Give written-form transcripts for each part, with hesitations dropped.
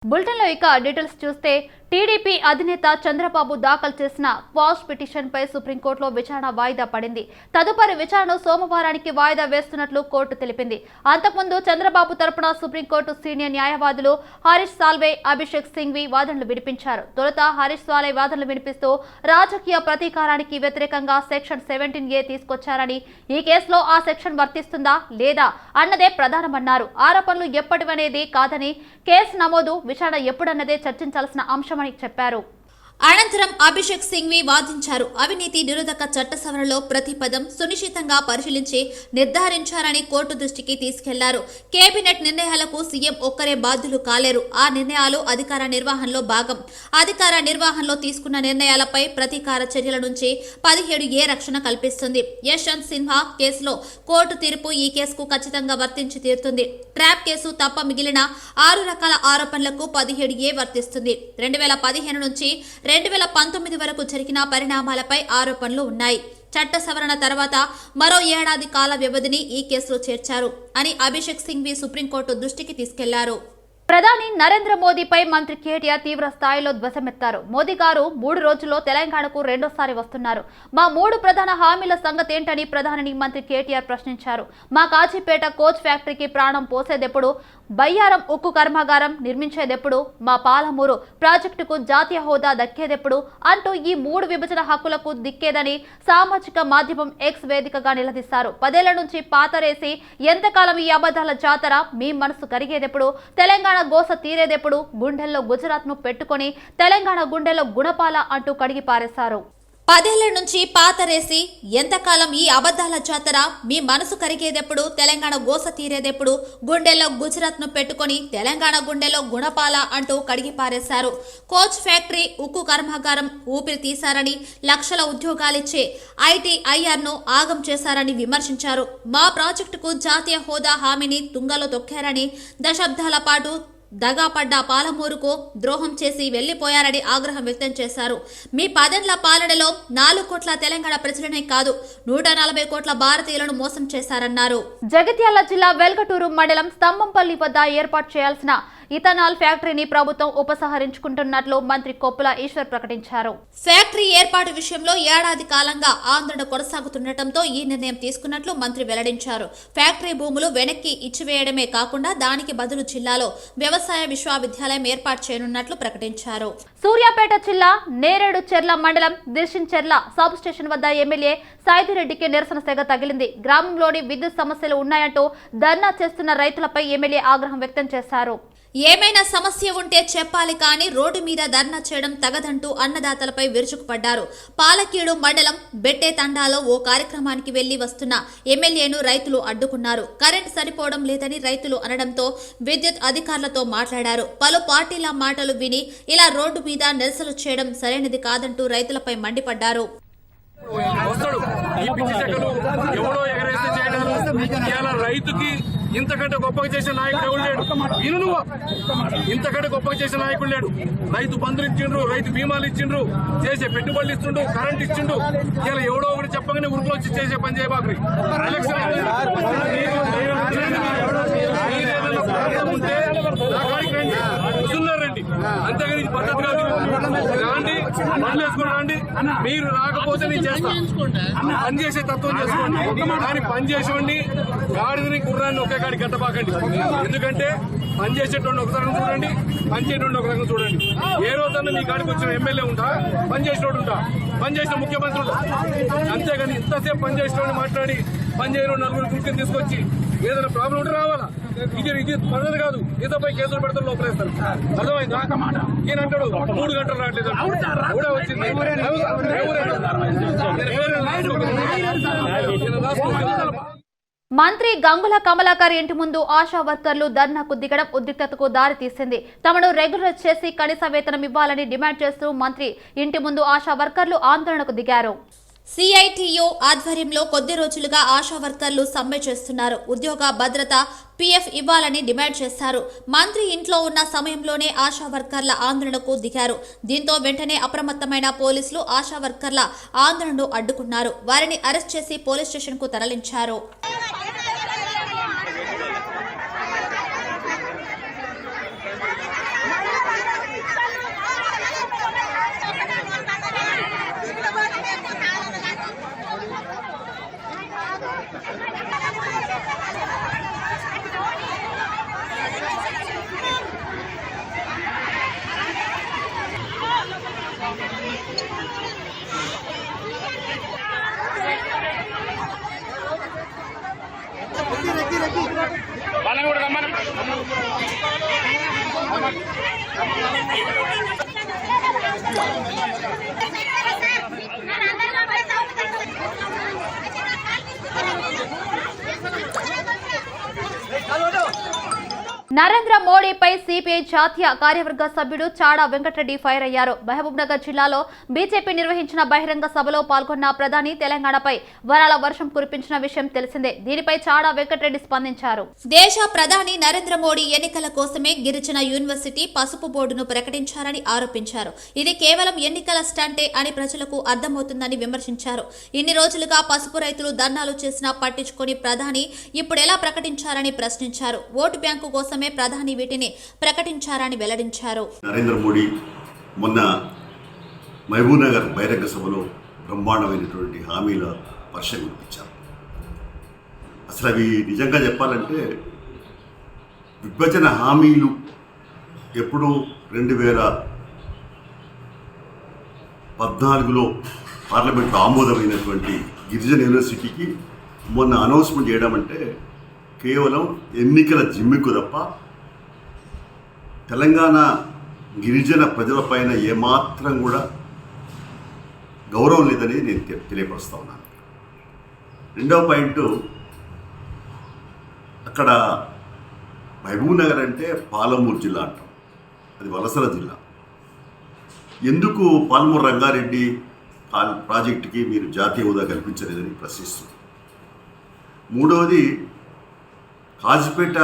బులెటిన్లో ఇక డీటెయిల్స్ చూస్తే టీడీపీ అధినేత చంద్రబాబు దాఖలు చేసిన క్వాష్ పిటిషన్పై సుప్రీంకోర్టులో విచారణ వాయిదా పడింది. తదుపరి విచారణను సోమవారానికి వాయిదా వేస్తున్నట్లు కోర్టు తెలిపింది. అంతకుముందు చంద్రబాబు తరపున సుప్రీంకోర్టు సీనియర్ న్యాయవాదులు హరీష్ సాల్వే, అభిషేక్ సింఘ్వి వాదనలు వినిపించారు. తొలుత హరీష్ సాల్వే వాదనలు వినిపిస్తూ రాజకీయ ప్రతీకారానికి వ్యతిరేకంగా సెక్షన్ 17A తీసుకొచ్చారని, ఈ కేసులో ఆ సెక్షన్ వర్తిస్తుందా లేదా అన్నదే ప్రధానమన్నారు. ఆరోపణలు ఎప్పటివనేది కాదని, కేసు నమోదు విచారణ ఎప్పుడన్నదే చర్చించాల్సిన అంశమని చెప్పారు. అనంతరం అభిషేక్ సింఘ్వి వాదించారు. అవినీతి నిరోధక చట్ట సవరణలో ప్రతి పదం సునిశ్చితంగా పరిశీలించి నిర్ధారించారని కోర్టు దృష్టికి తీసుకెళ్లారు. కేబినెట్ నిర్ణయాలకు సీఎం ఒక్కరే బాధ్యులు కాలేరు. ఆ నిర్ణయాలు అధికార నిర్వహణలో భాగం. అధికార నిర్వహణలో తీసుకున్న నిర్ణయాలపై ప్రతీకార చర్యల నుంచి 17A రక్షణ కల్పిస్తుంది. యశ్వంత్ సిన్హా కేసులో కోర్టు తీర్పు ఈ కేసుకు ఖచ్చితంగా వర్తించి తీరుతుంది. ట్రాప్ కేసు తప్ప మిగిలిన 6 రకాల ఆరోపణలకు 17A వర్తిస్తుంది. 2015 నుంచి 2019 వరకు జరిగిన పరిణామాలపై ఆరోపణలు ఉన్నాయి. చట్ట సవరణ తర్వాత మరో ఏడాది కాల వ్యవధిని ఈ కేసులో చేర్చారు అని అభిషేక్ సింఘ్వి సుప్రీంకోర్టు దృష్టికి తీసుకెళ్లారు. ప్రధాని నరేంద్ర మోదీపై మంత్రి కేటీఆర్ తీవ్ర స్థాయిలో ధ్వజమెత్తారు. మోదీ గారు 3 రోజుల్లో తెలంగాణకు రెండోసారి వస్తున్నారు. మా 3 ప్రధాన హామీల సంగతేంటని ప్రధానిని మంత్రి కేటీఆర్ ప్రశ్నించారు. మా కాజీపేట కోచ్ ఫ్యాక్టరీకి ప్రాణం పోసేదెప్పుడు, బయ్యారం ఉక్కు కర్మాగారం నిర్మించేదెప్పుడు, మా పాలమూరు ప్రాజెక్టుకు జాతీయ హోదా దక్కేదెప్పుడు అంటూ ఈ 3 విభజన హక్కులకు దిక్కేదని సామాజిక మాధ్యమం ఎక్స్ వేదికగా నిలదీశారు. 10 ఏళ్ల నుంచి పాతరేసి ఎంతకాలం ఈ అబద్ధాల జాతర, మీ మనసు కరిగేదెప్పుడు, తెలంగాణ గోస తీరేదెప్పుడు, గుండెల్లో గుజరాత్ ను పెట్టుకొని తెలంగాణ గుండెల్లో గుణపాల అంటూ కడిగి పారేశారు. 10 ఏళ్ల నుంచి పాతరేసి ఎంతకాలం ఈ అబద్ధాల జాతర, మీ మనసు కరిగేదెప్పుడు, తెలంగాణ గోస తీరేదెప్పుడు, గుండెల్లో గుజరాత్ ను పెట్టుకొని తెలంగాణ గుండెల్లో గుణపాల అంటూ కడిగి పారేశారు. కోచ్ ఫ్యాక్టరీ, ఉక్కు కర్మాగారం ఊపిరి తీశారని, లక్షల ఉద్యోగాలిచ్చే ITIR ను ఆగం చేశారని విమర్శించారు. మా ప్రాజెక్టుకు జాతీయ హోదా హామీని తుంగలో తొక్కారని, దశాబ్దాల పాటు దగాపడ్డ పాలమూరుకు ద్రోహం చేసి వెళ్లిపోయారని ఆగ్రహం వ్యక్తం చేశారు. మీ 10 ఏళ్ల పాలనలో 4 కోట్ల తెలంగాణ ప్రజలనే కాదు 140 కోట్ల భారతీయులను మోసం చేశారన్నారు. జగిత్యాల జిల్లా వెల్గటూరు మండలం స్తంభంపల్లి వద్ద ఏర్పాటు చేయాల్సిన ఇథనాల్ ఫ్యాక్టరీని ప్రభుత్వం ఉపసంహరించుకుంటున్నట్లు మంత్రి కొప్పుల ఈశ్వర్ ప్రకటించారు. ఫ్యాక్టరీ ఏర్పాటు విషయంలో ఏడాది కాలంగా ఆందోళన కొనసాగుతుండటంతో ఈ నిర్ణయం తీసుకున్నట్లు మంత్రి వెల్లడించారు. ఫ్యాక్టరీ భూములు వెనక్కి ఇచ్చివేయడమే కాకుండా దానికి బదులు జిల్లాలో వ్యవసాయ విశ్వవిద్యాలయం ఏర్పాటు చేయనున్నట్లు ప్రకటించారు. సూర్యాపేట జిల్లా నేరేడు చెర్ల మండలం దిర్శించెర్ల సబ్ స్టేషన్ వద్ద ఎమ్మెల్యే సైదిరెడ్డికి నిరసన సెగ తగిలింది. గ్రామంలోని విద్యుత్ సమస్యలు ఉన్నాయంటూ ధర్నా చేస్తున్న రైతులపై ఎమ్మెల్యే ఆగ్రహం వ్యక్తం చేశారు. ఏమైనా సమస్య ఉంటే చెప్పాలి కానీ రోడ్డు మీద ధర్నా చేయడం తగదంటూ అన్నదాతలపై విరుచుకుపడ్డారు. పాలకీడు మండలం బెట్టే తండాలో ఓ కార్యక్రమానికి వెళ్లి వస్తున్న ఎమ్మెల్యేను రైతులు అడ్డుకున్నారు. కరెంట్ సరిపోవడం లేదని రైతులు అనడంతో విద్యుత్ అధికారులతో మాట్లాడారు. పలు పార్టీల మాటలు విని ఇలా రోడ్డు మీద నిరసనలు చేయడం సరైనది కాదంటూ రైతులపై మండిపడ్డారు. రైతుకి ఇంతకంటే గొప్పగా చేసిన నాయకుడు ఎవరు లేడు. విను నువ్వు, ఇంతకంటే గొప్పగా చేసిన నాయకుడు లేడు. రైతు బంధులు ఇచ్చిండ్రు, రైతు బీమాలు ఇచ్చిండ్రు, చేసే పెట్టుబడులు ఇచ్చిండు, కరెంట్ ఇచ్చిండు. ఇలా ఎవడో ఒకటి చెప్పగానే ఉరుకులు వచ్చి చేసే పని చేయబాకు. ఎలక్షన్ ఉంటే నా కాడికి రండి, రండి, అంతేగాని ఇది పద్ధతి కాదు. రాండి, పనులు వేసుకుని రండి. మీరు రాకపోతే నేను చేస్తాను. పని చేసే తత్వం చేసుకోండి, కానీ పని చేసేవాడిని గాడిదని గుర్రాన్ని ఒకే కాడికి గట్టబాకండి. ఎందుకంటే పని చేసేటోడిని ఒక రకంగా చూడండి, పని చేయటోడిని ఒక రకంగా చూడండి. ఏ రోజన్నా మీ కాడికి వచ్చిన ఎమ్మెల్యే ఉంటా, పని చేసేటోడు ఉంటా, పని చేసిన ముఖ్యమంత్రి ఉంటా. అంతేగాని ఇంతసేపు పని చేసేటోడిని మాట్లాడి పని చేయడం 4 గురికి తీసుకొచ్చి ఏదైనా ప్రాబ్లం ఉంటే రావాలా. ఇది పద్ధతి కాదు. ఇతపై కేసులు పెడతారు, లోపలేస్తారు. అర్థమైందా? ఈయన అంటాడు 3 గంటలు రావట్లేదు, కూడా వచ్చింది. మంత్రి గంగుల కమలాకర్ ఇంటి ముందు ఆశా వర్కర్లు ధర్నాకు దిగడం ఉద్రిక్తతకు దారితీసింది. తమను రెగ్యులర్ చేసి కనీస వేతనం ఇవ్వాలని డిమాండ్ చేస్తూ మంత్రి ఇంటి ముందు ఆశా వర్కర్లు ఆందోళనకు దిగారు. CITU ఆధ్వర్యంలో కొద్ది రోజులుగా ఆశా వర్కర్లు సమ్మె చేస్తున్నారు. ఉద్యోగ భద్రత, PF ఇవ్వాలని డిమాండ్ చేశారు. మంత్రి ఇంట్లో ఉన్న సమయంలోనే ఆశా వర్కర్ల ఆందోళనకు దిగారు. దీంతో వెంటనే అప్రమత్తమైన పోలీసులు ఆశా వర్కర్ల ఆందోళనను అడ్డుకున్నారు. వారిని అరెస్ట్ చేసి పోలీస్ స్టేషన్ కు తరలించారు. నరేంద్ర మోడీపై సిపిఐ జాతీయ కార్యవర్గ సభ్యుడు చాడా వెంకటరెడ్డి ఫైర్ అయ్యారు. మహబూబ్నగర్ జిల్లాలో బీజేపీ నిర్వహించిన బహిరంగ సభలో పాల్గొన్న ప్రధాని తెలంగాణపై వరాల వర్షం కురిపించిన విషయం తెలిసిందే. దీనిపై చాడా వెంకటరెడ్డి స్పందించారు. దేశ ప్రధాని నరేంద్ర మోడీ ఎన్నికల కోసమే గిరిజన యూనివర్సిటీ పసుపు బోర్డును ప్రకటించారని ఆరోపించారు. ఇది కేవలం ఎన్నికల స్టంటే అని ప్రజలకు అర్థమవుతుందని విమర్శించారు. ఇన్ని రోజులుగా పసుపు రైతులు ధర్నాలు చేసినా పట్టించుకొని ప్రధాని ఇప్పుడు ఎలా ప్రకటించారని ప్రశ్నించారు. ఓటు బ్యాంకు కోసం ప్రధాని వీటిని ప్రకటించారని వెల్లడించారు. నరేంద్ర మోడీ మొన్న మహబూబ్నగర్ బహిరంగ సభలో బ్రహ్మాండమైనటువంటి హామీల వర్షం కురిపించారు. అసలు అవి నిజంగా చెప్పాలంటే విభజన హామీలు ఎప్పుడు 2014లో పార్లమెంట్లో ఆమోదమైనటువంటి గిరిజన యూనివర్సిటీకి మొన్న అనౌన్స్మెంట్ చేయడం అంటే కేవలం ఎన్నికల జిమ్మికు తప్ప తెలంగాణ గిరిజన ప్రజలపైన ఏమాత్రం కూడా గౌరవం లేదని నేను తెలియపరుస్తా ఉన్నాను. రెండవ పాయింట్, అక్కడ మహబూబ్నగర్ అంటే పాలమూరు జిల్లా అంటాం, అది వలసల జిల్లా. ఎందుకు పాలమూరు రంగారెడ్డి ప్రాజెక్టుకి మీరు జాతీయ హోదా కల్పించలేదని ప్రశ్నిస్తుంది. మూడవది, కాజిపేట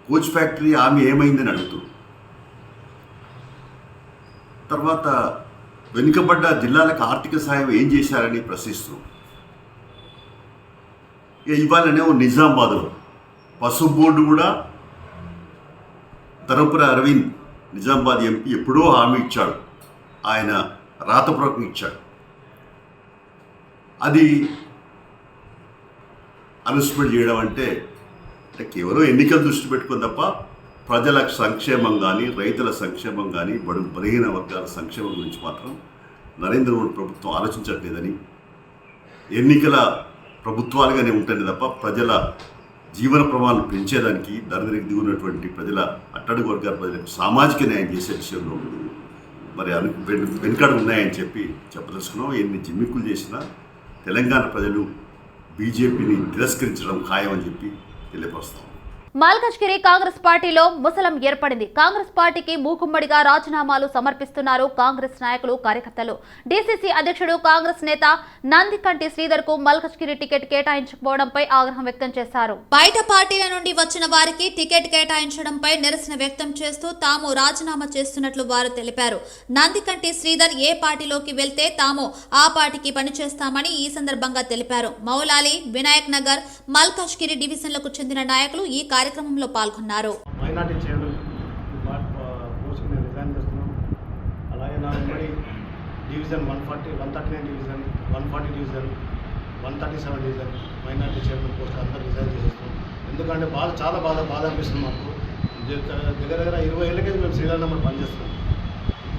కోచ్ ఫ్యాక్టరీ ఆమె ఏమైందని అడుగుతుంది. తర్వాత వెనుకబడ్డ జిల్లాలకు ఆర్థిక సాయం ఏం చేశారని ప్రశ్నిస్తుంది. ఇవాళనే నిజామాబాద్లో పసుపు బోర్డు కూడా ధర్మపురి అరవింద్ నిజామాబాద్ ఎంపీ ఎప్పుడో హామీ ఇచ్చాడు, ఆయన రాతపూర్వకంగా ఇచ్చాడు. అది అనౌన్స్మెంట్ చేయడం అంటే కేవలం ఎన్నికలు దృష్టి పెట్టుకుని తప్ప ప్రజల సంక్షేమం కానీ, రైతుల సంక్షేమం కానీ, బలహీన వర్గాల సంక్షేమం గురించి మాత్రం నరేంద్ర మోడీ ప్రభుత్వం ఆలోచించట్లేదని, ఎన్నికల ప్రభుత్వాలుగానే ఉంటుంది తప్ప ప్రజల జీవన ప్రమాణం పెంచేదానికి, దరిద్రికి దిగున్నటువంటి ప్రజల అట్టడుగు వర్గాల ప్రజలకు సామాజిక న్యాయం చేసే విషయంలో మరి వెనుకడు ఉన్నాయని చెప్పదలుచుకున్నాం. ఎన్ని జిమ్మిక్కులు చేసినా తెలంగాణ ప్రజలు బీజేపీని తిరస్కరించడం ఖాయమని చెప్పి తెలియపరుస్తాం. మల్కాజ్గిరి కాంగ్రెస్ పార్టీలో ముసలం ఏర్పడింది. కాంగ్రెస్ పార్టీకి మూకుమ్మడిగా రాజీనామాలు సమర్పిస్తున్నారు కాంగ్రెస్ నాయకులు, కార్యకర్తలు. డీసీసీ అధ్యక్షుడు కాంగ్రెస్ నేత నందికంటి శ్రీధర్ కు మల్కాజ్గిరి టికెట్ కేటాయించకపోవడంపై ఆగ్రహం వ్యక్తం చేశారు. బయట పార్టీల నుండి వచ్చిన వారికి టికెట్ కేటాయించడంపై నిరసన వ్యక్తం చేస్తూ తాము రాజీనామా చేస్తున్నట్లు వారు తెలిపారు. నందికంటి శ్రీధర్ ఏ పార్టీలోకి వెళ్తే తాము ఆ పార్టీకి పనిచేస్తామని ఈ సందర్భంగా తెలిపారు. మౌలాలి, వినాయక్ నగర్, మల్కాజ్గిరి డివిజన్లకు చెందిన నాయకులు ఈ కార్యక్రమంలో పాల్గొన్నారు. మైనార్టీ చేయడం పోస్ట్కి నేను రిజైన్ చేస్తున్నాం. అలాగే నా ఉమ్మడి division 140, 139 division, 140 division, 137 division minority chairman post అంతా రిజైన్ చేసేస్తాం. ఎందుకంటే చాలా బాధ అనిపిస్తుంది మాకు. దగ్గర 20 ఏళ్ళకే మేము శ్రీరామ్ నెంబర్ పనిచేస్తున్నాం.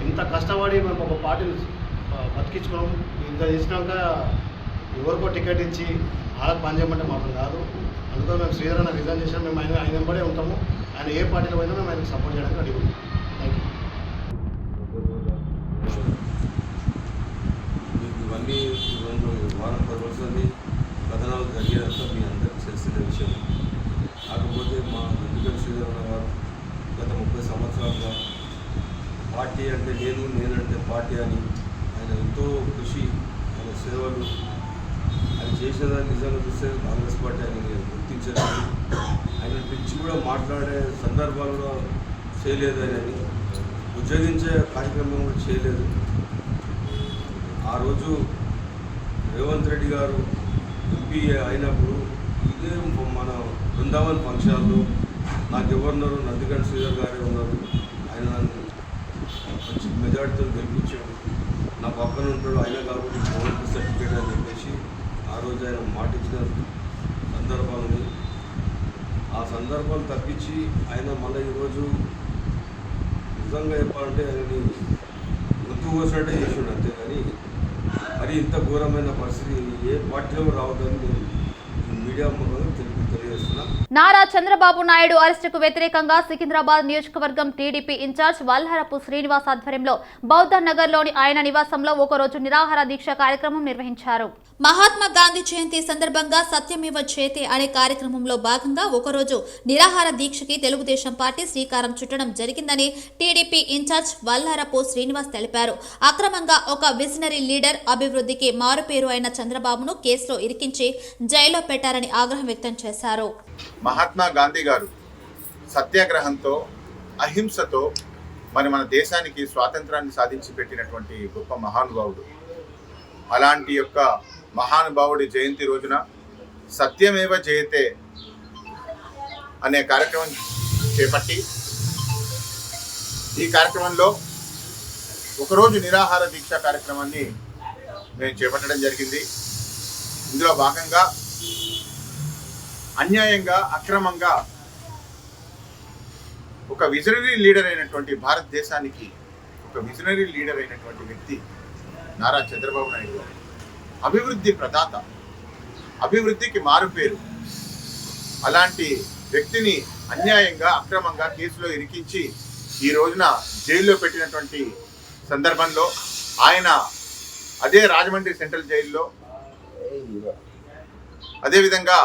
ఇంత కష్టపడి మేము ఒక పార్టీని బతికించుకున్నాం. ఇంత చేసినాక ఎవరికో టికెట్ ఇచ్చి వాళ్ళకి పని చేయమంటే మాకు కాదు. అందుకని మేము శ్రీధరన్న రిజైన్ చేసాం. మేము ఆయన వెంబడే ఉంటాము. ఆయన ఏ పార్టీలో పోయినా మేము ఆయనకు సపోర్ట్ చేయడానికి రెడీ ఉంటాం. Thank you. ఇవన్నీ 2 వారం 10 రోజులని కథనాలు జరిగేదంతా మీ అందరికీ తెలిసిన విషయం. కాకపోతే మా నందికంటి శ్రీధరన్న గారు గత 30 సంవత్సరాలుగా పార్టీ అంటే నేనంటే పార్టీ అని ఆయన ఎంతో కృషి, ఆయన సేవలు, ఆయన చేసిన దాన్ని నిజంగా చూస్తే కాంగ్రెస్ పార్టీ ఆయన గుర్తించలేదు. ఆయన పిలిచి కూడా మాట్లాడే సందర్భాలు కూడా చేయలేదు. ఆయనని ఉద్యోగించే కార్యక్రమం కూడా చేయలేదు. ఆ రోజు రేవంత్ రెడ్డి గారు ఎంపీ అయినప్పుడు ఇదే మన బృందావన్ ఫంక్షన్లో నాకు ఎవరున్నారు, నందికంటి శ్రీధర్ గారే ఉన్నారు, ఆయన నన్ను మంచి మెజార్టీతో గెలిపించాడు, నా పక్కన ఉంటాడు ఆయన కాబట్టి పవన్ సర్టిఫికేట్ అని చెప్పేసి ఆ రోజు ఆయన మాట ఇచ్చిన సందర్భాలని, ఆ సందర్భాలు తప్పించి ఆయన మళ్ళీ ఈరోజు నిజంగా చెప్పాలంటే ఆయనని గుర్తు కోసినట్టే చేసాడు. అంతేగాని మరి ఇంత ఘోరమైన పరిస్థితి ఏ పార్టీలో రావద్దని నేను మీడియా మూలంగా తెలియజేస్తున్నాను. తెలియజేస్తున్నాం. నారా చంద్రబాబు నాయుడు అరెస్టుకు వ్యతిరేకంగా సికింద్రాబాద్ నియోజకవర్గం టీడీపీ ఇన్ఛార్జ్ వల్హరపు శ్రీనివాస్ ఆధ్వర్యంలో బౌద్ధ నగర్లోని ఆయన నివాసంలో ఒకరోజు నిరాహార దీక్ష కార్యక్రమం నిర్వహించారు. మహాత్మా గాంధీ జయంతి సందర్భంగా సత్యమేవ జయతే అనే కార్యక్రమంలో భాగంగా ఒకరోజు నిరాహార దీక్షకి తెలుగుదేశం పార్టీ శ్రీకారం చుట్టడం జరిగిందని టీడీపీ ఇన్ఛార్జ్ వల్లారపు శ్రీనివాస్ తెలిపారు. అక్రమంగా ఒక విజనరీ లీడర్, అభివృద్ధికి మారుపేరు అయిన చంద్రబాబును కేసులో ఇరికించి జైల్లో పెట్టారని ఆగ్రహం వ్యక్తం చేశారు. మహాత్మా గాంధీ గారు సత్యాగ్రహంతో, అహింసతో మన దేశానికి స్వాతంత్రాన్ని సాధించి పెట్టినటువంటి గొప్ప మహానుభావుడు. అలాంటి యొక్క మహానుభావుడి జయంతి రోజున సత్యమేవ జయతే అనే కార్యక్రమం చేపట్టి ఈ కార్యక్రమంలో ఒకరోజు నిరాహార దీక్ష కార్యక్రమాన్ని మేము చేపట్టడం జరిగింది. ఇందులో భాగంగా అన్యాయంగా, అక్రమంగా ఒక విజనరీ లీడర్ అయినటువంటి భారతదేశానికి ఒక విజనరీ లీడర్ అయినటువంటి వ్యక్తి నారా చంద్రబాబు నాయుడు, అభివృద్ధి ప్రదాత, అభివృద్ధికి మారుపేరు. అలాంటి వ్యక్తిని అన్యాయంగా, అక్రమంగా కేసులో ఇరికించి ఈ రోజున జైల్లో పెట్టినటువంటి సందర్భంలో ఆయన అదే రాజమండ్రి సెంట్రల్ జైల్లో, అదేవిధంగా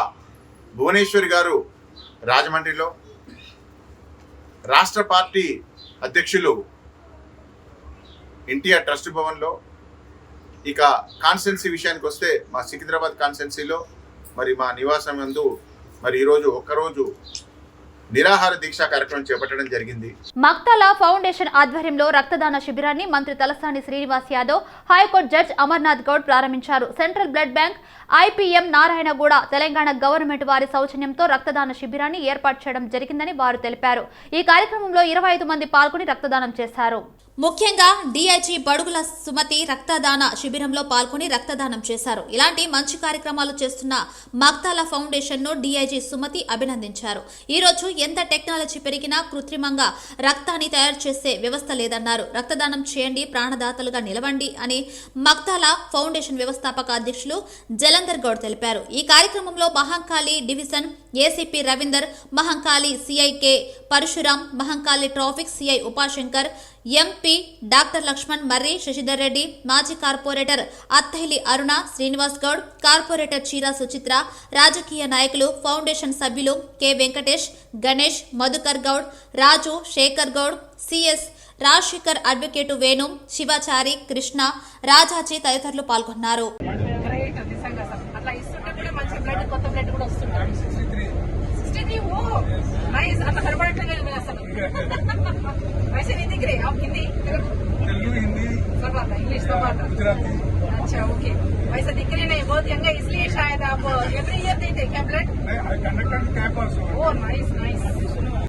భువనేశ్వరి గారు రాజమండ్రిలో, రాష్ట్ర పార్టీ అధ్యక్షులు ఎన్టీఆర్ ట్రస్ట్ భవన్లో, ఇక కాన్స్టిట్యున్సీ విషయానికి వస్తే మా సికింద్రాబాద్ కాన్స్టిట్యున్సీలో మా నివాసం నందు ఈరోజు ఒక్కరోజు నిరాహార దీక్షా కార్యక్రమం చేపట్టడం జరిగింది. మక్తల ఫౌండేషన్ ఆధ్వర్యంలో రక్తదాన శిబిరాన్ని మంత్రి తలసాని శ్రీనివాస్ యాదవ్, హైకోర్టు జడ్జ్ అమర్నాథ్ గౌడ్ ప్రారంభించారు. Central blood bank, IPM Narayanaguda, Telangana government వారి సౌజన్యంతో రక్తదాన శిబిరాన్ని ఏర్పాటు చేయడం జరిగిందని వారు తెలిపారు. ఈ కార్యక్రమంలో 25 మంది పాల్గొని రక్తదానం చేశారు. ముఖ్యంగా డీఐజీ బడుగుల సుమతి రక్తదాన శిబిరంలో పాల్గొని రక్తదానం చేశారు. ఇలాంటి మంచి కార్యక్రమాలు చేస్తున్న మక్తాల ఫౌండేషన్ ను డీఐజీ సుమతి అభినందించారు. ఈ రోజు ఎంత టెక్నాలజీ పెరిగినా కృత్రిమంగా రక్తాన్ని తయారు చేసే వ్యవస్థ లేదన్నారు. రక్తదానం చేయండి, ప్రాణదాతలుగా నిలవండి అని మక్తాల ఫౌండేషన్ వ్యవస్థాపక అధ్యక్షులు జలంధర్ గౌడ్ తెలిపారు. ఈ కార్యక్రమంలో మహంకాళి డివిజన్ ఏసీపీ రవీందర్, మహంకాళి సిఐకే Parashuram, Mahankali traffic CI Upashankar, MP doctor Laxman Marri, Shashidhar Reddy, మాజీ కార్పొరేటర్ అత్తహిలి అరుణ, శ్రీనివాస్ గౌడ్, కార్పొరేటర్ చీరా సుచిత్ర, రాజకీయ నాయకులు, ఫౌండేషన్ సభ్యులు K Venkatesh, Ganesh, Madhukar Goud, Raju, Shekhar Goud, CS Rajasekhar, advocate Venu, Shivachari, Krishna, Rajaji తదితరులు పాల్గొన్నారు. वैसे नहीं दिख रहे आप हिंदी तेलुगु हिंदी सब आता इंग्लिश सब आता गुजराती अच्छा ओके वैसे दिख रहे नहीं बहुत यंग है इसलिए शायद आप एवरी ईयर देते क्या blood I conducted camp also oh nice nice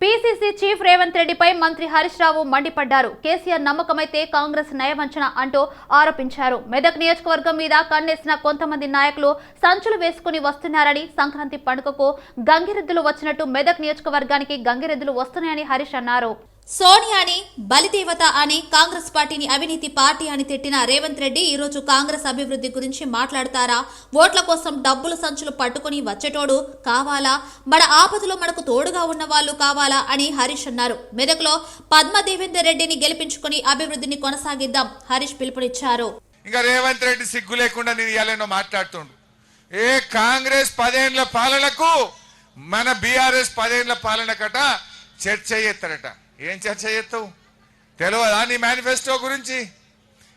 PCC chief Revanth రెడ్డిపై మంత్రి హరీష్ రావు మండిపడ్డారు. కేసీఆర్ నమ్మకమైతే కాంగ్రెస్ నయవంచన అంటూ ఆరోపించారు. మెదక్ నియోజకవర్గం మీద కన్నేసిన కొంతమంది నాయకులు సంచులు వేసుకుని వస్తున్నారని, సంక్రాంతి పండుగకు గంగిరెద్దులు వచ్చినట్టు మెదక్ నియోజకవర్గానికి గంగిరెద్దులు వస్తున్నాయని హరీష్ అన్నారు. సోనియాని బలిదేవత అని, కాంగ్రెస్ పార్టీని అవినీతి పార్టీ అని తిట్టిన రేవంత్ రెడ్డి ఈ రోజు కాంగ్రెస్ అభివృద్ధి గురించి మాట్లాడతారా? ఓట్ల కోసం డబ్బుల సంచులు పట్టుకుని వచ్చేటోడు కావాలా? మన ఆపదలో మనకు తోడుగా ఉన్న వాళ్ళు కావాలా అని హరీష్ అన్నారు. మెదక్లో పద్మదేవేందర్ రెడ్డిని గెలిపించుకుని అభివృద్ధిని కొనసాగిద్దాం హరీష్ పిలుపునిచ్చారు. ఇంకా రేవంత్ రెడ్డి సిగ్గు లేకుండా నేను ఇయాలేనో మాట్లాడుతుండు. ఏ కాంగ్రెస్ 10 ఏళ్ల పాలనకు మన బీఆర్ఎస్ 10 ఏళ్ల పాలనకట చర్చ చేస్తారట. ఏం చర్చ చేస్తావు తెలియదా నీ మేనిఫెస్టో గురించి?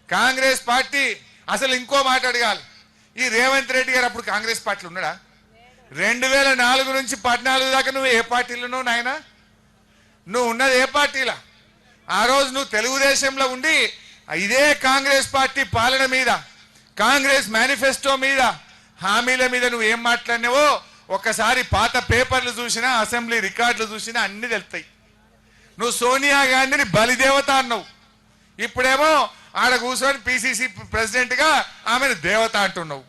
కాంగ్రెస్ పార్టీ అసలు ఇంకో మాట అడగాలి. ఈ రేవంత్ రెడ్డి గారు అప్పుడు కాంగ్రెస్ పార్టీలో ఉన్నాడా? 2004 నుంచి 14 దాకా నువ్వు ఏ పార్టీలోనూ నాయనా? నువ్వు ఉన్నది ఏ పార్టీలా? ఆ రోజు నువ్వు తెలుగుదేశంలో ఉండి ఇదే కాంగ్రెస్ పార్టీ పాలన మీద, కాంగ్రెస్ మేనిఫెస్టో మీద, హామీల మీద నువ్వు ఏం మాట్లాడినావో ఒక్కసారి పాత పేపర్లు చూసినా, అసెంబ్లీ రికార్డులు చూసినా అన్ని తెలుస్తాయి. నువ్వు సోనియా గాంధీని బలిదేవత అన్నావు. ఇప్పుడేమో ఆడ కూర్చొని పిసిసి ప్రెసిడెంట్గా ఆమెను దేవత అంటున్నావు.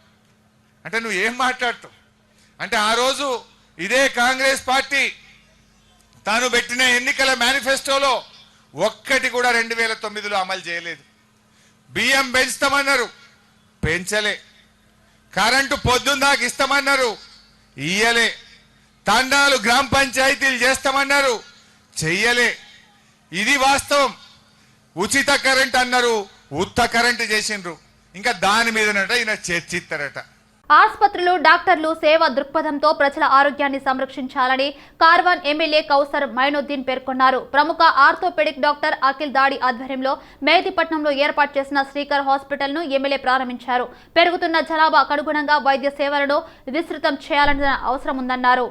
అంటే నువ్వు ఏం మాట్లాడుతావు? అంటే ఆ రోజు ఇదే కాంగ్రెస్ పార్టీ తాను పెట్టిన ఎన్నికల మేనిఫెస్టోలో ఒక్కటి కూడా 2009లో అమలు చేయలేదు. బియ్యం పెంచుతామన్నారు, పెంచలే. కరెంటు పొద్దున్న దాకా ఇస్తామన్నారు, ఇయ్యలే. తండాలు గ్రామ పంచాయతీలు చేస్తామన్నారు, చెయ్యలే. ఇది వాస్తవం. ఉచిత కరెంట్ అన్నారు, ఉత్త కరెంట్ చేసిండ్రు. ఇంకా దాని మీదనట ఈయన చర్చిస్తారట. ఆసుపత్రులు, డాక్టర్లు సేవా దృక్పథంతో ప్రజల ఆరోగ్యాన్ని సంరక్షించాలని కార్వాన్ ఎమ్మెల్యే కౌసర్ మైనుద్దీన్ పేర్కొన్నారు. ప్రముఖ ఆర్థోపెడిక్ డాక్టర్ అఖిల్ దాడి ఆధ్వర్యంలో మేదిపట్నంలో ఏర్పాటు చేసిన శ్రీకర్ హాస్పిటల్ను ఎమ్మెల్యే ప్రారంభించారు. పెరుగుతున్న జనాభాకు అనుగుణంగా వైద్య సేవలను విస్తృతం చేయాలన్న అవసరం ఉందన్నారు.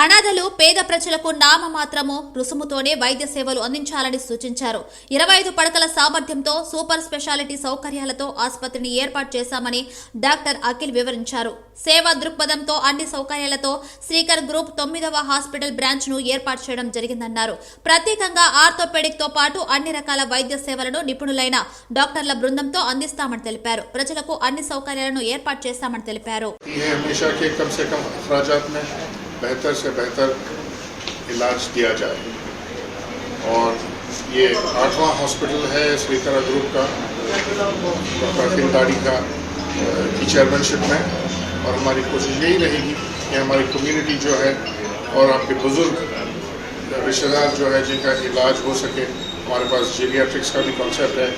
అనాథలు, పేద ప్రజలకు నామమాత్రము రుసుముతోనే వైద్య సేవలు అందించాలని సూచించారు. 25 పడకల సామర్థ్యంతో సూపర్ స్పెషాలిటీ సౌకర్యాలతో ఆసుపత్రిని ఏర్పాటు చేశామని డాక్టర్ అఖిల్ వివరించారు. సేవా దృక్పథంతో అన్ని సౌకర్యాలతో శ్రీకర్ గ్రూప్ 9వ హాస్పిటల్ బ్రాంచ్ ను ఏర్పాటు చేయడం జరిగిందన్నారు. ప్రత్యేకంగా ఆర్థోపెడిక్ తో పాటు అన్ని రకాల వైద్య సేవలను నిపుణులైన డాక్టర్ల బృందంతో అందిస్తామని తెలిపారు. ప్రజలకు అన్ని సౌకర్యాలను ఏర్పాటు చేస్తామని తెలిపారు. बेहतर से बेहतर इलाज दिया जाए और ये 8वां हॉस्पिटल है श्रीकर ग्रुप का डॉक्टर अखिल दाड़ी का की चेयरमैनशिप में और हमारी कोशिश यही रहेगी कि हमारी कम्युनिटी जो है और आपके बुजुर्ग रिश्तेदार जो है जिनका इलाज हो सके. हमारे पास जीरियाट्रिक्स का भी कॉन्सेप्ट है.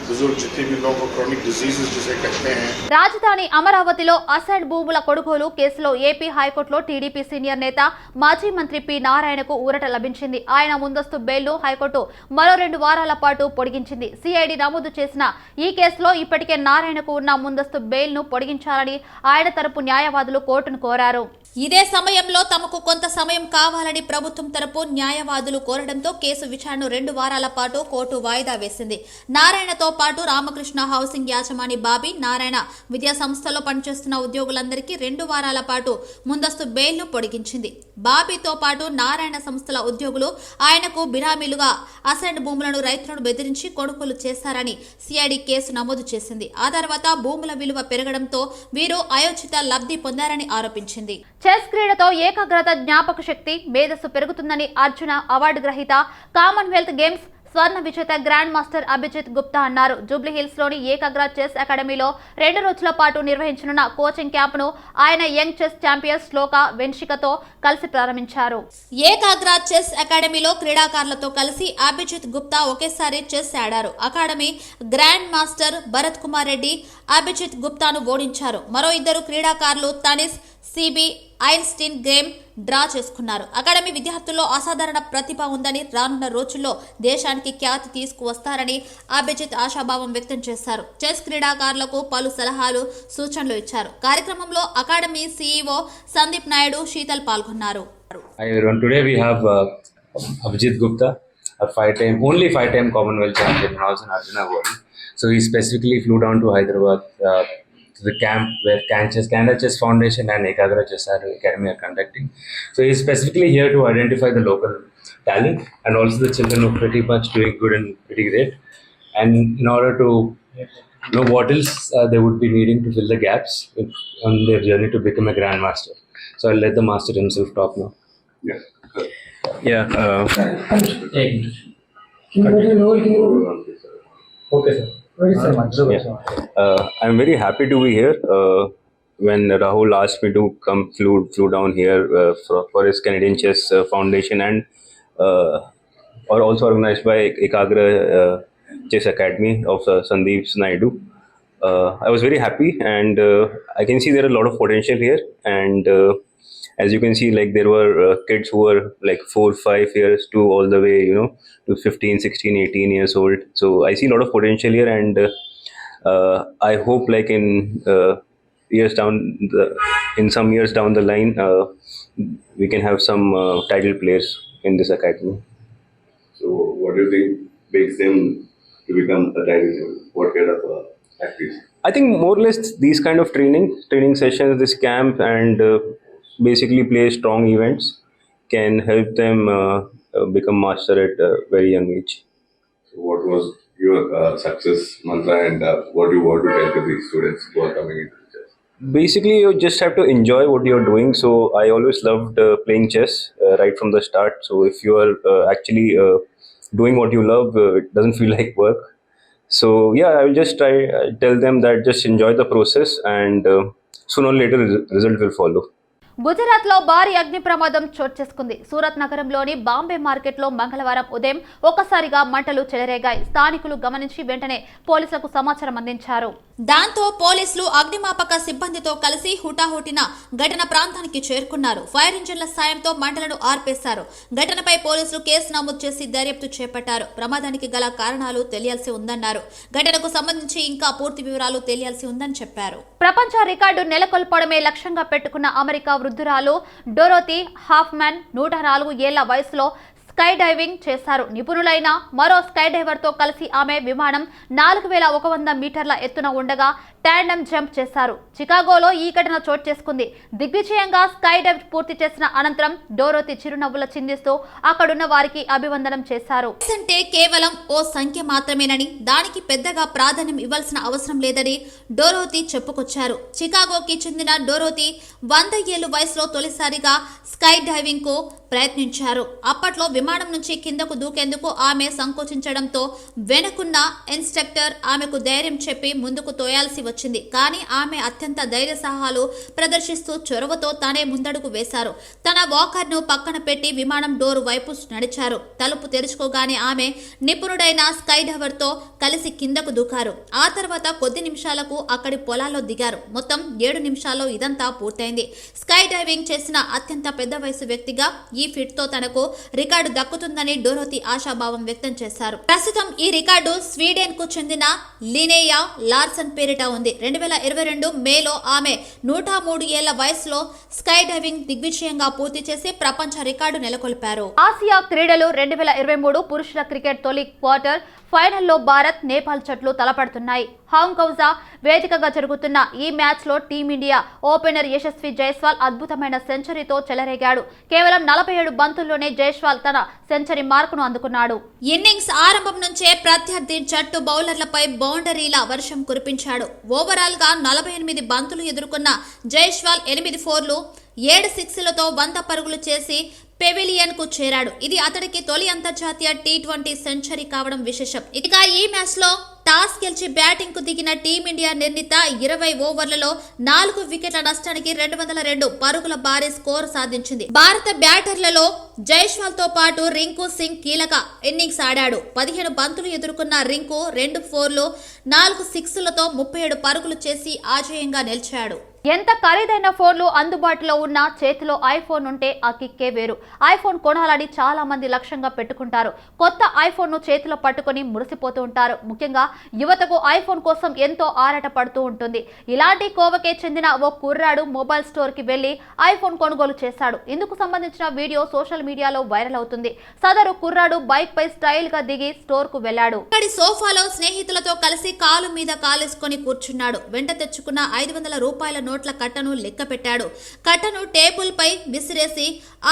बुजुर्ग जितने भी लोगों को क्रॉनिक डिजीजेस जिसे कहते हैं. రాజధాని అమరావతిలో అసైన్ భూముల కొనుగోలు కేసులో ఏపీ హైకోర్టులో టీడీపీ సీనియర్ నేత మాజీ మంత్రి పి నారాయణకు ఊరట లభించింది. ఆయన ముందస్తు బెయిల్ను హైకోర్టు మరో 2 వారాల పాటు పొడిగించింది. సిఐడి నమోదు చేసిన ఈ కేసులో ఇప్పటికే నారాయణకు ఉన్న ముందస్తు బెయిల్ను పొడిగించాలని ఆయన తరపు న్యాయవాదులు కోర్టును కోరారు. ఇదే సమయంలో తమకు కొంత సమయం కావాలని ప్రభుత్వం తరపు న్యాయవాదులు కోరడంతో కేసు విచారణను 2 వారాల పాటు కోర్టు వాయిదా వేసింది. నారాయణతో పాటు రామకృష్ణ హౌసింగ్ యాజమాని బాబీ, నారాయణ విద్యా సంస్థలో పనిచేస్తున్న ఉద్యోగులందరికీ 2 వారాల పాటు ముందస్తు బెయిల్ను పొడిగించింది. బాబీతో పాటు నారాయణ సంస్థల ఉద్యోగులు ఆయనకు బినామీలుగా అసైన్డ్ భూములను రైతులను బెదిరించి కొనుగోలు చేశారని సిఐడి కేసు నమోదు చేసింది. ఆ తర్వాత భూముల విలువ పెరగడంతో వీరు అయోచిత లబ్ధి పొందారని ఆరోపించింది. చెస్ క్రీడతో ఏకాగ్రత, జ్ఞాపక శక్తి, మేధస్సు పెరుగుతుందని అర్జున అవార్డు గ్రహీత, కామన్వెల్త్ గేమ్స్ స్వర్ణ విజేత గ్రాండ్ మాస్టర్ అభిజిత్ గుప్తా అన్నారు. జూబ్లీహిల్స్ లోని ఏకాగ్ర చెస్ అకాడమీలో 2 రోజుల పాటు నిర్వహించనున్న కోచింగ్ క్యాంపును ఆయన యంగ్ చెస్ ఛాంపియన్ శ్లోక వెన్షికతో కలిసి ప్రారంభించారు. ఏకాగ్ర చెస్ అకాడమీలో క్రీడాకారులతో కలిసి అభిజిత్ గుప్తా ఒకేసారి చెస్ ఆడారు. Academy grand master Bharath Kumar Reddy Abhijit గుప్తాను ఓడించారు. మరో 2 క్రీడాకారులు Tanis, Sibi, Einstein game draw చేసుకున్నారు. అకాడమీ విద్యార్థుల్లో అసాధారణ ప్రతిభ ఉందని, రానున్న రోజుల్లో దేశానికి ఖ్యాతి తీసుకువస్తారని అభిజిత్ ఆశాభావం వ్యక్తం చేశారు. చెస్ క్రీడాకారులకు పలు సలహాలు, సూచనలు ఇచ్చారు. కార్యక్రమంలో అకాడమీ సీఈఓ సందీప్ నాయుడు, శీతల్ పాల్గొన్నారు. Today we have Abhijit Gupta, only 5-time Commonwealth champion, and also an Arjuna Award. So he specifically flew down to Hyderabad to the camp where Canada Chess Foundation and Ekagra Chess Academy are conducting. So he's specifically here to identify the local talent and also the children who are pretty much doing good and pretty great. And in order to know what else they would be needing to fill the gaps on their journey to become a grandmaster. So I'll let the master himself talk now. Okay, sir. I'm very happy to be here. When Rahul asked me to come, flew down here for his Canadian Chess Foundation and or also organized by Ekagra Chess Academy of Sandeep Naidu. I was very happy, and I can see there are a lot of potential here. And as you can see, like there were kids who were like 4-5 years to all the way, to 15, 16, 18 years old. So I see a lot of potential here, and I hope like in some years down the line, we can have some title players in this academy. So what do you think makes them to become a title player? What kind of activities? I think more or less these kind of training sessions, this camp, and basically play strong events can help them become master at a very young age. So what was your success mantra, and what do you want to tell to these students who are coming into chess? Basically, you just have to enjoy what you're doing. So I always loved playing chess right from the start. So if you are actually doing what you love, it doesn't feel like work. So yeah, I will just tell them that just enjoy the process, and sooner or later result will follow. గుజరాత్లో భారీ అగ్ని ప్రమాదం చోటు చేసుకుంది. సూరత్ నగరంలోని బాంబే మార్కెట్లో మంగళవారం ఉదయం ఒక్కసారిగా మంటలు చెలరేగాయి. స్థానికులు గమనించి వెంటనే పోలీసులకు సమాచారం అందించారు. దాంతో పోలీసులు అగ్నిమాపక సిబ్బందితో కలిసి హుటాహుటిన ఘటన ప్రాంతానికి చేరుకున్నారు. ఫైర్ ఇంజిన్ల సాయంతో మంటలను ఆర్పేశారు. ఘటనపై పోలీసులు కేసు నమోదు చేసి దర్యాప్తు చేపట్టారు. ప్రమాదానికి గల కారణాలు తెలియాల్సి ఉందన్నారు. ఘటనకు సంబంధించి ఇంకా పూర్తి వివరాలు తెలియాల్సి ఉందని చెప్పారు. ప్రపంచ రికార్డు నెలకొల్పడమే లక్ష్యంగా పెట్టుకున్న అమెరికా వృద్ధురాలు డోరోథీ హాఫ్మన్ 104 ఏళ్ల వయసులో స్కై డైవింగ్ చేశారు. నిపుణులైన మరో స్కై డైవర్ తో కలిసి ఆమె విమానం 4100 మీటర్ల ఎత్తున ఉండగా టాండమ్ జంప్ చేశారు. చికాగోలో ఈ ఘటన చోటు చేసుకుంది. దిగ్విజయంగా స్కై డైవ్ పూర్తి చేసిన అనంతరం డోరోథీ చిరునవ్వుల చిందిస్తూ అక్కడున్న వారికి అభివందనం చేశారు. అంటే కేవలం ఓ సంఖ్య మాత్రమేనని, దానికి పెద్దగా ప్రాధాన్యం ఇవ్వాల్సిన అవసరం లేదని డోరోథీ చెప్పుకొచ్చారు. చికాగోకి చెందిన డోరోథీ 100 ఏళ్ల వయసులో తొలిసారిగా స్కై డైవింగ్ కు ప్రయత్నించారు. అప్పట్లో విమానం నుంచి కిందకు దూకేందుకు ఆమె సంకోచించడంతో వెనుకున్న ఇన్స్ట్రక్టర్ ఆమెకు ధైర్యం చెప్పి ముందుకు తోయాల్సి వచ్చింది. కానీ ఆమె అత్యంత ధైర్య సాహసాలు ప్రదర్శిస్తూ చొరవతో తానే ముందడుగు వేశారు. తన వాకర్ ను పక్కన పెట్టి విమానం డోర్ వైపు నడిచారు. తలుపు తెరుచుకోగానే ఆమె నిపుణుడైన స్కై డైవర్ తో కలిసి కిందకు దూకారు. ఆ తర్వాత కొద్ది నిమిషాలకు అక్కడి పొలాల్లో దిగారు. మొత్తం 7 నిమిషాల్లో ఇదంతా పూర్తయింది. స్కై డైవింగ్ చేసిన అత్యంత పెద్ద వయసు వ్యక్తిగా ఈ ఫిట్ తో తనకు రికార్డు దక్కుతుందని డోరోథీ ఆశాభావం వ్యక్తం చేశారు. ప్రస్తుతం ఈ రికార్డు స్వీడన్ కు చెందిన లినేయా లార్సన్ పేరిట ఉంది. 2022 మేలో ఆమె 103 ఏళ్ల వయసులో స్కై డైవింగ్ దిగ్విజయంగా పూర్తి చేసి ప్రపంచ రికార్డు నెలకొల్పారు. ఆసియా క్రీడలు 2023 పురుషుల క్రికెట్ తొలి క్వార్టర్ ఫైనల్లో భారత్, నేపాల్ జట్లు తలపడుతున్నాయి. హాంకౌజా వేదికగా జరుగుతున్న ఈ మ్యాచ్ లో టీమిండియా ఓపెనర్ యశస్వి జైస్వాల్ అద్భుతమైన సెంచరీతో చెలరేగాడు. కేవలం 47 బంతుల్లోనే జైస్వాల్ తన సెంచరీ మార్కును అందుకున్నాడు. ఇన్నింగ్స్ ఆరంభం నుంచే ప్రత్యర్థి జట్టు బౌలర్లపై బౌండరీల వర్షం కురిపించాడు. ఓవరాల్ గా 48 బంతులు ఎదుర్కొన్న జైస్వాల్ 8 ఫోర్లు 7 సిక్స్లతో 100 పరుగులు చేసి పెవిలియన్ కు చేరాడు. ఇది అతడికి తొలి అంతర్జాతీయ T20 సెంచరీ కావడం విశేషం. ఇక ఈ మ్యాచ్ లో టాస్ గెలిచి బ్యాటింగ్ కు దిగిన టీమిండియా నిర్ణీత 20 ఓవర్లలో 4 వికెట్ల నష్టానికి 202 పరుగుల భారీ స్కోర్ సాధించింది. భారత బ్యాటర్లలో జైస్వాల్ తో పాటు రింకు సింగ్ కీలక ఇన్నింగ్స్ ఆడాడు. 15 బంతులు ఎదుర్కొన్న రింకు 2 ఫోర్లు 4 సిక్స్లతో 37 పరుగులు చేసి ఆజేయంగా నిలిచాడు. ఎంత ఖరీదైన ఫోన్లు అందుబాటులో ఉన్నా చేతిలో ఐఫోన్ ఉంటే ఆ కిక్కే వేరు. ఐఫోన్ కొనాలని చాలా మంది లక్ష్యంగా పెట్టుకుంటారు. కొత్త ఐఫోన్ ను చేతిలో పట్టుకొని మురిసిపోతూ ఉంటారు. ముఖ్యంగా యువతకు ఐఫోన్ కోసం ఎంతో ఆరాట పడుతూ ఉంటుంది. ఇలాంటి కోవకే చెందిన ఓ కుర్రాడు మొబైల్ స్టోర్ కి వెళ్లి ఐఫోన్ కొనుగోలు చేశాడు. ఇందుకు సంబంధించిన వీడియో సోషల్ మీడియాలో వైరల్ అవుతుంది. సదరు కుర్రాడు బైక్ పై స్టైల్ గా దిగి స్టోర్ కు వెళ్లాడు. ఇక్కడి సోఫాలో స్నేహితులతో కలిసి కాలు మీద కాలేసుకొని కూర్చున్నాడు. వెంట తెచ్చుకున్న 500 రూపాయల నోట్ల కట్టను లెక్క పెట్టాడు. కట్టను టేబుల్ పై విసిరేసి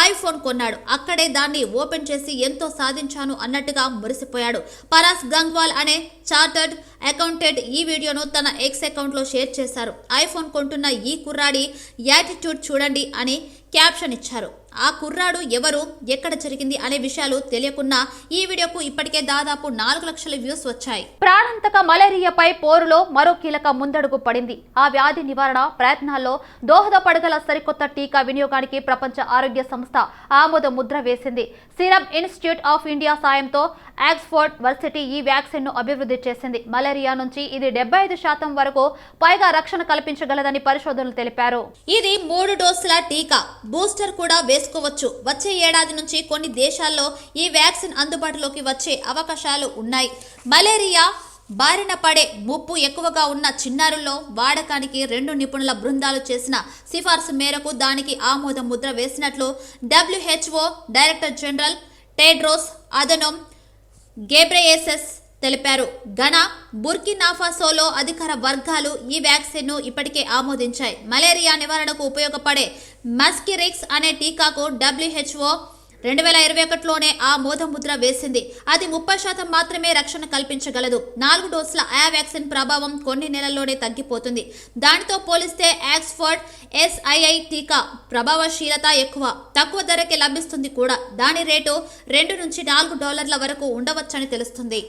ఐఫోన్ కొన్నాడు. అక్కడే దాన్ని ఓపెన్ చేసి ఎంతో సాధించాను అన్నట్టుగా మురిసిపోయాడు. పరాస్ గంగ్వాల్ అనే చార్టర్డ్ అకౌంటెంట్ ఈ వీడియోను తన ఎక్స్ అకౌంట్ లో షేర్ చేశారు. ఐఫోన్ కొంటున్న ఈ కుర్రాడి యాటిట్యూడ్ చూడండి అని క్యాప్షన్ ఇచ్చారు. ఆ కుర్రాడు ఎవరు, ఎక్కడ జరిగింది అనే విషయాలు తెలియకున్నా ఈ వీడియోకు ఇప్పటికే దాదాపు 4 లక్షల వ్యూస్ వచ్చాయి. ప్రాణాంతక మలేరియాపై పోరులో మరో కీలక ముందడుగు పడింది. ఆ వ్యాధి నివారణ ప్రయత్నాల్లో దోహదపడగల సరికొత్త టీకా వినియోగానికి ప్రపంచ ఆరోగ్య సంస్థ ఆమోద ముద్ర వేసింది. సీరం ఇన్స్టిట్యూట్ ఆఫ్ ఇండియా సాయంతో ఆక్స్ఫోర్డ్ వర్సిటీ ఈ వ్యాక్సిన్ ను అభివృద్ధి చేసింది. మలేరియా నుంచి ఇది 75% వరకు పైగా రక్షణ కల్పించగలదని పరిశోధనలు తెలిపారు. ఇది 3 డోసుల టీకా. బూస్టర్ కూడా వేసుకోవచ్చు. వచ్చే ఏడాది నుంచి కొన్ని దేశాల్లో ఈ వ్యాక్సిన్ అందుబాటులోకి వచ్చే అవకాశాలు ఉన్నాయి. మలేరియా బారిన పడే ముప్పు ఎక్కువగా ఉన్న చిన్నారుల్లో వాడకానికి 2 నిపుణుల బృందాలు చేసిన సిఫార్సు మేరకు దానికి ఆమోద ముద్ర వేసినట్లు WHO డైరెక్టర్ జనరల్ టెడ్రోస్ అదనోమ్ గెబ్రెయేసస్ తెలిపారు. ఘనా, బుర్కినాఫాసోలో అధికార వర్గాలు ఈ వ్యాక్సిన్ ను ఇప్పటికే ఆమోదించాయి. మలేరియా నివారణకు ఉపయోగపడే మస్కిరిక్స్ అనే టీకాకు WHO 2021లోనే ఆ మోదముద్ర వేసింది. అది 30% మాత్రమే రక్షణ కల్పించగలదు. 4 డోసుల ఆ వ్యాక్సిన్ ప్రభావం కొన్ని నెలల్లోనే తగ్గిపోతుంది. దానితో పోలిస్తే ఆక్స్ఫర్డ్ SII టీకా ప్రభావశీలత ఎక్కువ, తక్కువ ధరకే లభిస్తుంది కూడా. దాని రేటు $2 నుంచి $4 వరకు ఉండవచ్చని తెలుస్తుంది.